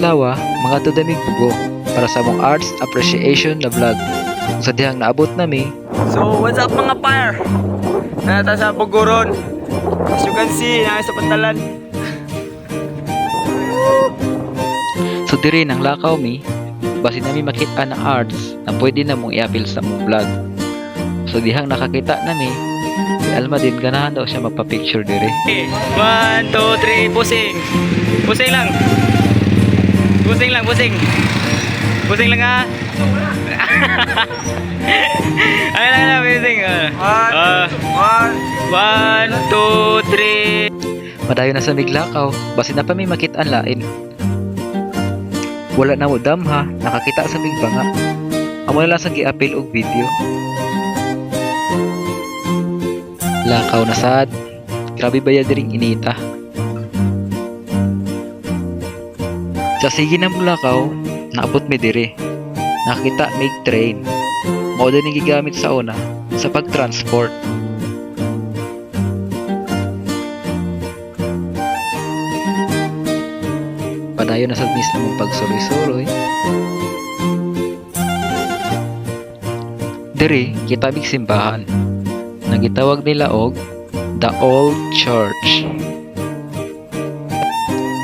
adlaw, mga tudamig bugo para sa mong arts appreciation na vlog. Kung sa dihang naabot nami. So what's up mga par? Nata sa Bugoron. As you can see, na sa pantalan. So diri nang lakaw mi, basi nami makita na arts na pwede na mong i-appeal sa mong vlog. So dihang nakakita nami, si Alma din ganahan daw siya magpa-picture diri. 1, 2, 3, pusing. Pusing lang. Pusing lang, pusing. Pusing lang ha. Ay lang, pusing. 1, 2, 3. Madayo na sa miglakaw, basi na pa may makitaan lain. Wala na mo damha, nakakita sa migbanga. Amo na lang sa gi-appeal og video. Lakaw na sad. Grabe ba ya diring inita. Sa sige na mong lakaw, naabot mi diri. Nakita mig train. Mao din gigamit sa una sa pagtransport. Padayon na sa mismong pagsuloy-suloy. Diri kita mig simbahan. Nagitawag nila og The Old Church.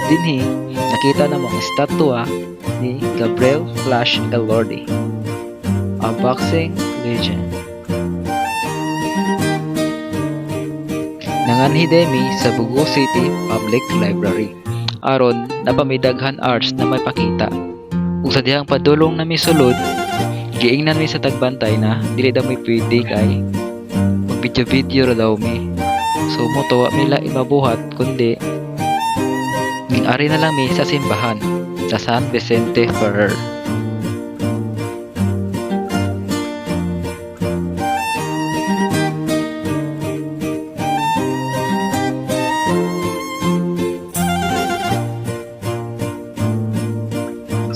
Dinhi nakita na mong estatwa ni Gabriel Flash Elordi, a boxing legend. Nanganhi demi sa Bugo City Public Library aron napamidaghan arts na may pakita. Ug sa dihang padulong na misulod, giingnan mi sa tagbantay na dili daw may pwede kay mag-video ra daw mi. So mo tuwa mila imabuhat kundi ning ari na lang mi sa simbahan sa San Vicente Ferrer.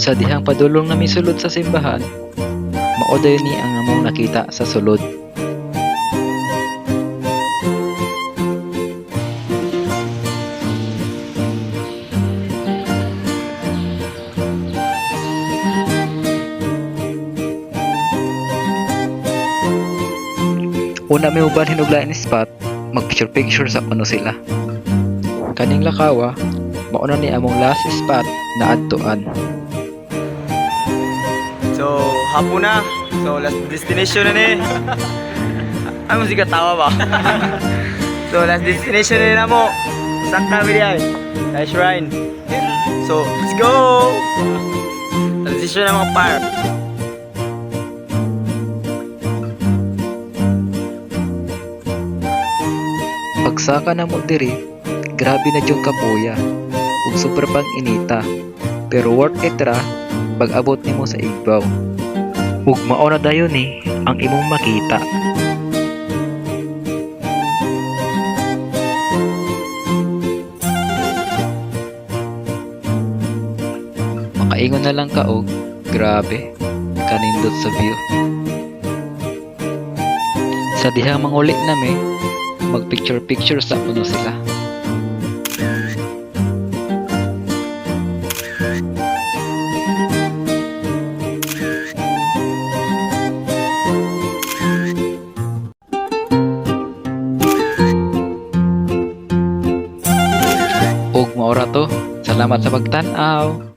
Sa dihang padulong na misulod sa simbahan, maoday ni ang among nakita sa sulod. Una may uban hinuglain spot, mag-picture sa kuno sila. Kaning lakawa, mauna ni among last spot na adtuan. So, hapon na. So, last destination na ni. Ay, musika tawa ba? So, last destination na mo. Santa Maria. Nice shrine. So, let's go! Transition na mga par. Pagsaka na mo diri, grabe na yung kapuya. Ug super pang inita. Pero worth it ra pag abot nimo sa igbaw. Ug mao na dayon ni ang imong makita. Makaingon na lang ka og grabe kanindot sa view. Sa dihang manguli nami, mag-picture sa puno sila. Ug maora to. Salamat sa pagtan-aw.